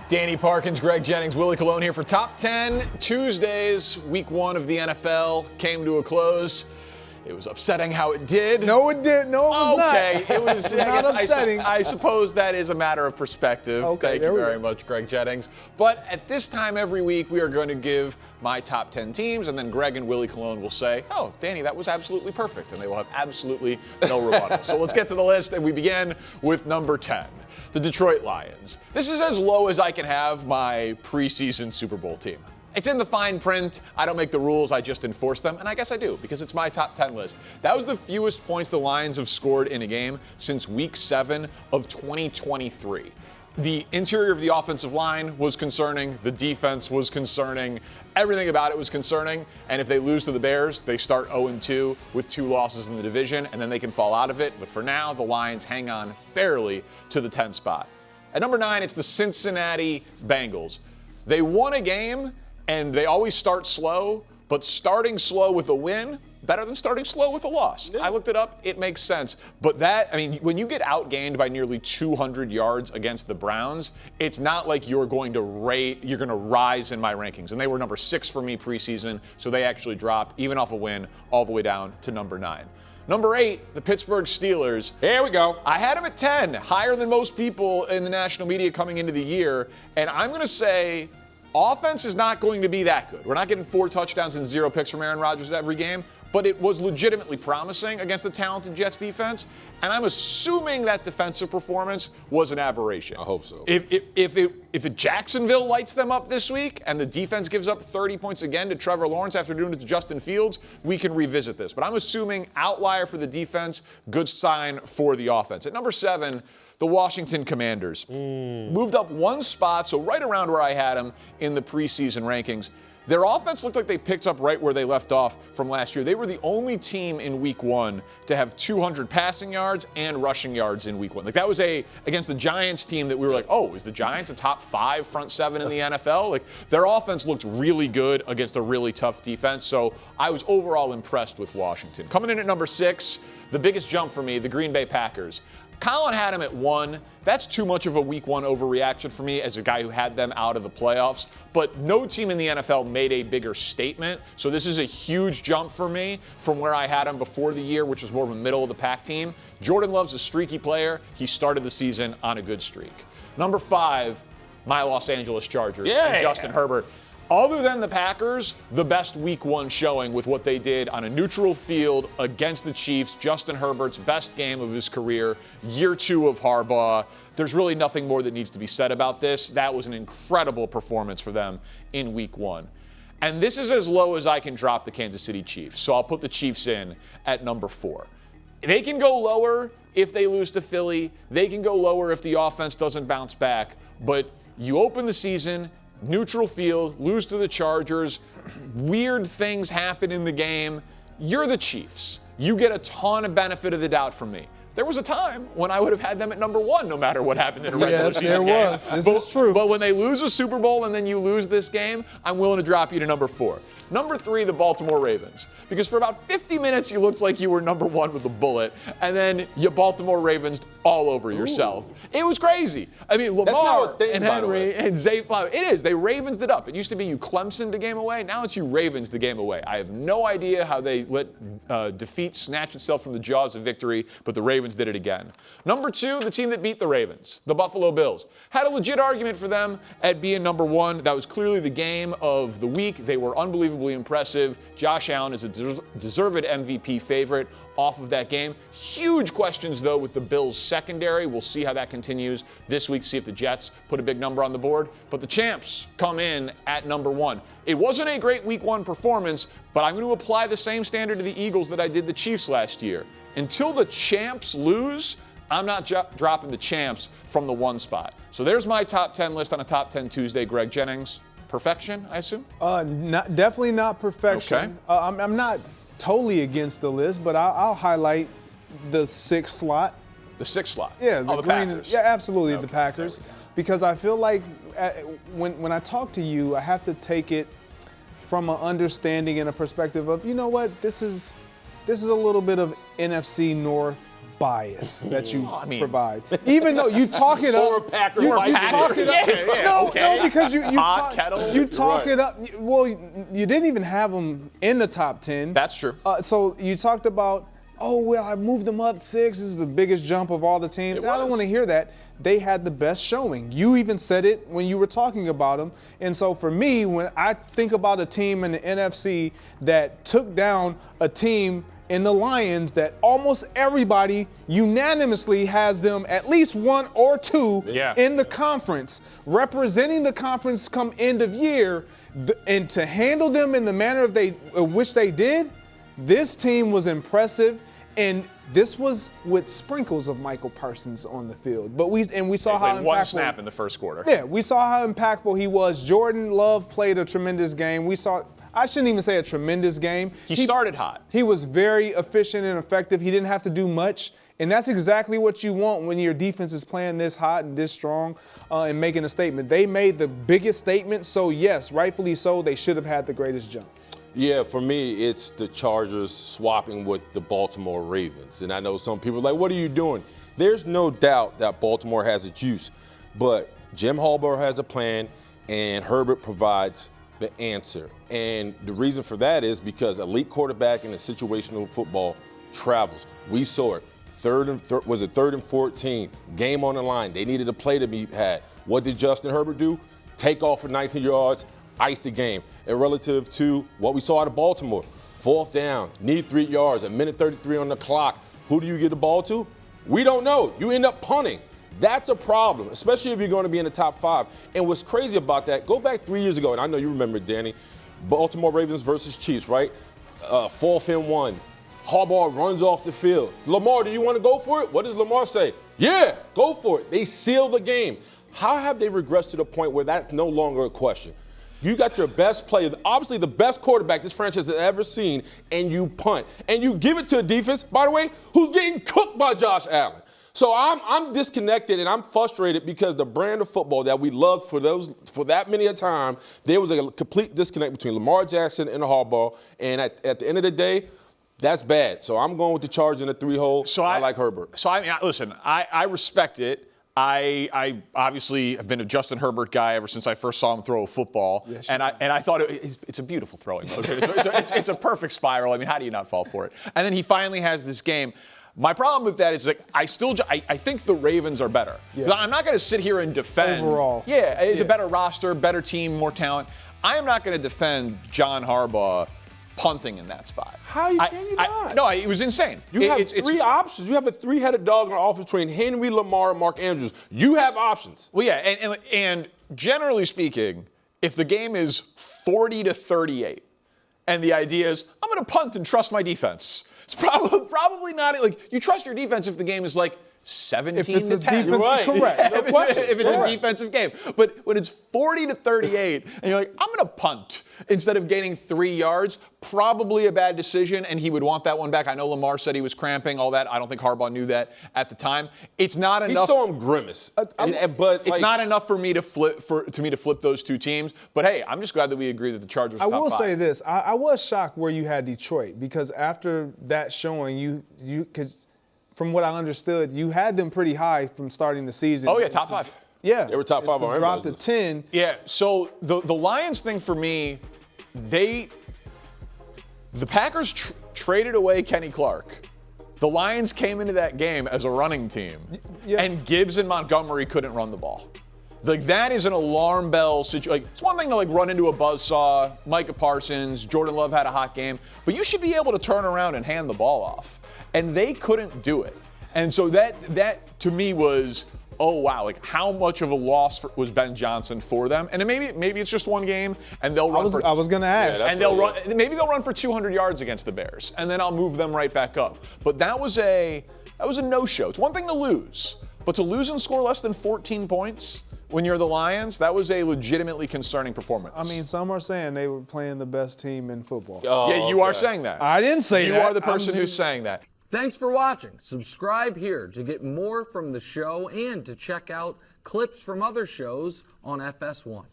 Danny Parkins, Greg Jennings, Willie Colon here for Top 10 Tuesdays. Week 1 of the NFL came to a close. It was upsetting how it did. No, it did. No, it was not. Okay, it was not upsetting. I suppose that is a matter of perspective. Okay, Thank you very much, Greg Jennings. But at this time every week, we are going to give my top 10 teams, and then Greg and Willie Colon will say, oh, Danny, that was absolutely perfect, and they will have absolutely no rebuttal. So let's get to the list, and we begin with number 10. The Detroit Lions. This is as low as I can have my preseason Super Bowl team. It's in the fine print. I don't make the rules, I just enforce them, and I guess I do because it's my top 10 list. That was the fewest points the Lions have scored in a game since week 7 of 2023. The interior of the offensive line was concerning. The defense was concerning. Everything about it was concerning. And if they lose to the Bears, they start 0-2 with 2 losses in the division, and then they can fall out of it. But for now, the Lions hang on barely to the 10th spot. At number 9, it's the Cincinnati Bengals. They won a game, and they always start slow, but starting slow with a win, better than starting slow with a loss. Yeah. I looked it up, it makes sense. But when you get outgained by nearly 200 yards against the Browns, it's not like you're going to rise in my rankings. And they were number 6 for me preseason, so they actually dropped, even off a win, all the way down to number 9. Number 8, the Pittsburgh Steelers. Here we go. I had them at 10, higher than most people in the national media coming into the year. And I'm going to say, offense is not going to be that good. We're not getting 4 touchdowns and 0 picks from Aaron Rodgers every game, but it was legitimately promising against the talented Jets defense, and I'm assuming that defensive performance was an aberration. I hope so. If Jacksonville lights them up this week and the defense gives up 30 points again to Trevor Lawrence after doing it to Justin Fields, we can revisit this. But I'm assuming outlier for the defense, good sign for the offense. At number 7, the Washington Commanders moved up 1 spot, so right around where I had them in the preseason rankings. Their offense looked like they picked up right where they left off from last year. They were the only team in week 1 to have 200 passing yards and rushing yards in week 1. Like, that was against the Giants team that we were like, oh, is the Giants a top 5 front 7 in the NFL? Like, their offense looked really good against a really tough defense. So I was overall impressed with Washington. Coming in at number 6, the biggest jump for me, the Green Bay Packers. Colin had him at 1. That's too much of a week 1 overreaction for me as a guy who had them out of the playoffs. But no team in the NFL made a bigger statement. So this is a huge jump for me from where I had him before the year, which was more of a middle-of-the-pack team. Jordan Love's a streaky player. He started the season on a good streak. Number 5, my Los Angeles Chargers and Justin Herbert. Other than the Packers, the best week 1 showing with what they did on a neutral field against the Chiefs. Justin Herbert's best game of his career, year 2 of Harbaugh. There's really nothing more that needs to be said about this. That was an incredible performance for them in week 1. And this is as low as I can drop the Kansas City Chiefs. So I'll put the Chiefs in at number 4. They can go lower if they lose to Philly. They can go lower if the offense doesn't bounce back. But you open the season, neutral field, lose to the Chargers, weird things happen in the game. You're the Chiefs. You get a ton of benefit of the doubt from me. There was a time when I would have had them at number 1 no matter what happened in a regular season game. Yes, there was. This is true. But when they lose a Super Bowl and then you lose this game, I'm willing to drop you to number 4. Number 3, the Baltimore Ravens. Because for about 50 minutes, you looked like you were number 1 with a bullet, and then you Baltimore Ravens all over yourself. It was crazy. I mean, Lamar and Henry and Zay Flowers. It is. They Ravens it up. It used to be you Clemson the game away. Now it's you Ravens the game away. I have no idea how they let defeat snatch itself from the jaws of victory, but the Ravens did it again. Number 2, the team that beat the Ravens, the Buffalo Bills. Had a legit argument for them at being number 1. That was clearly the game of the week. They were unbelievably impressive. Josh Allen is a deserved MVP favorite off of that game. Huge questions, though, with the Bills' secondary. We'll see how that continues this week, see if the Jets put a big number on the board. But the champs come in at number 1. It wasn't a great week 1 performance, but I'm going to apply the same standard to the Eagles that I did the Chiefs last year. Until the champs lose, I'm not dropping the champs from the 1 spot. So there's my top 10 list on a Top 10 Tuesday. Greg Jennings. Perfection, I assume? Definitely not perfection. Okay. I'm not totally against the list, but I'll highlight the 6th slot. The 6th slot? Yeah, the Packers. Yeah, absolutely, Okay, the Packers. Because I feel like when I talk to you, I have to take it from an understanding and a perspective of, you know what, this is a little bit of NFC North bias that you provide. Even though you talk it Or up. Packer. You talk it up. No, because you talk it up. Well, you didn't even have them in the top 10. That's true. So you talked about, oh, well, I moved them up 6. This is the biggest jump of all the teams. I don't want to hear that. They had the best showing. You even said it when you were talking about them. And so for me, when I think about a team in the NFC that took down a team in the Lions that almost everybody unanimously has them at least 1 or 2 in the conference, representing the conference come end of year, and to handle them in the manner which they did, this team was impressive. And this was with sprinkles of Michael Parsons on the field. But we saw how impactful. One snap in the first quarter. Yeah, we saw how impactful he was. Jordan Love played a tremendous game. I shouldn't even say a tremendous game. He started hot. He was very efficient and effective. He didn't have to do much. And that's exactly what you want when your defense is playing this hot and this strong and making a statement. They made the biggest statement, so yes, rightfully so, they should have had the greatest jump. Yeah, for me, it's the Chargers swapping with the Baltimore Ravens. And I know some people are like, what are you doing? There's no doubt that Baltimore has a juice, but Jim Harbaugh has a plan, and Herbert provides the answer. And the reason for that is because elite quarterback in a situational football travels. We saw it. Third and 14, game on the line. They needed a play to be had. What did Justin Herbert do? Take off for 19 yards, ice the game. And relative to what we saw out of Baltimore, 4th down, need 3 yards, 1:33 on the clock. Who do you get the ball to? We don't know. You end up punting. That's a problem, especially if you're going to be in the top 5. And what's crazy about that, go back 3 years ago, and I know you remember, Danny, Baltimore Ravens versus Chiefs, right? 4th and 1. Harbaugh runs off the field. Lamar, do you want to go for it? What does Lamar say? Yeah, go for it. They seal the game. How have they regressed to the point where that's no longer a question? You got your best player, obviously the best quarterback this franchise has ever seen, and you punt. And you give it to a defense, by the way, who's getting cooked by Josh Allen. So I'm disconnected and I'm frustrated because the brand of football that we loved for that many a time, there was a complete disconnect between Lamar Jackson and Harbaugh. And at the end of the day, that's bad. So I'm going with the Chargers in a 3-hole. So I like Herbert. So listen, I respect it. I obviously have been a Justin Herbert guy ever since I first saw him throw a football, and I thought it's a beautiful throwing motion. It's a perfect spiral. I mean, how do you not fall for it? And then he finally has this game. My problem with that is, like, I think the Ravens are better. Yeah. I'm not going to sit here and defend. Overall. Yeah, it's a better roster, better team, more talent. I am not going to defend John Harbaugh punting in that spot. How can you not? No, it was insane. You have 3 options. You have a 3-headed dog in the offense between Henry, Lamar, and Mark Andrews. You have options. Well, yeah, and generally speaking, if the game is 40-38, and the idea is I'm going to punt and trust my defense, it's probably not like you trust your defense if the game is like 17-10. You're right. Correct. If it's a defensive game. But when it's 40-38 and you're like, I'm going to punt instead of gaining 3 yards, probably a bad decision, and he would want that one back. I know Lamar said he was cramping, all that. I don't think Harbaugh knew that at the time. It's not enough. He saw him grimace. But it's not enough for me to flip those two teams. But hey, I'm just glad that we agree that the Chargers are top 5. I will say this. I was shocked where you had Detroit because after that showing, you from what I understood, you had them pretty high from starting the season. Oh, yeah, top 5. Yeah. They were top 5 on dropped to 10. Yeah, so the Lions thing for me, the Packers traded away Kenny Clark. The Lions came into that game as a running team, and Gibbs and Montgomery couldn't run the ball. Like, that is an alarm bell situation. Like, it's one thing to, like, run into a buzzsaw, Micah Parsons, Jordan Love had a hot game, but you should be able to turn around and hand the ball off. And they couldn't do it. And so that to me was, oh, wow, like how much of a loss was Ben Johnson for them? And maybe it's just one game, and they'll run I was going to ask. And maybe they'll run for 200 yards against the Bears, and then I'll move them right back up. But that was a no-show. It's one thing to lose, but to lose and score less than 14 points when you're the Lions, that was a legitimately concerning performance. I mean, some are saying they were playing the best team in football. Yeah, you are saying that. I didn't say that. You are the person who's saying that. Thanks for watching. Subscribe here to get more from the show and to check out clips from other shows on FS1.